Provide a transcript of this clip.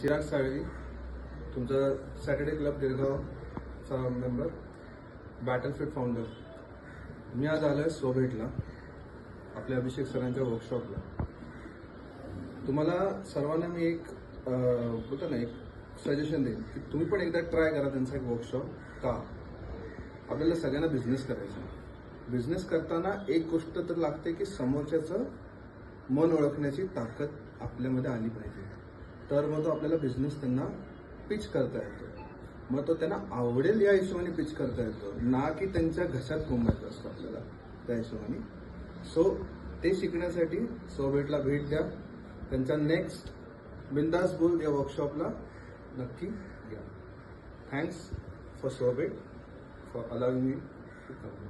चिराग साळवी, तुमचा Saturday club गिरगावचा member, battlefield founder. मी आज आलो आहे सोबेटला, आपल्या अभिषेक सरांच्या वर्कशॉपला. तुम्हाला सर्वांना मी एक बोलतो ना, एक सजेशन देईन की तुम्ही पण एकदा ट्राय करा त्यांचा एक वर्कशॉप. का? आपल्याला सगळ्यांना बिझनेस करायचा. बिझनेस करताना एक गोष्ट तर लागते की समोरच्याचं मन ओळखण्याची ताकद आपल्यामध्ये आली पाहिजे. तर मग तो आपल्याला बिझनेस त्यांना पिच करता येतो. मग तो त्यांना आवडेल या हिशोबाने पिच करता येतो, ना की त्यांच्या घशात कोंबायचं असतं आपल्याला त्या हिशोबाने. सो ते शिकण्यासाठी सोबेटला भेट द्या. त्यांच्या नेक्स्ट बिंदास बोल या वर्कशॉपला नक्की घ्या. थँक्स फॉर सोबेट for allowing me to come.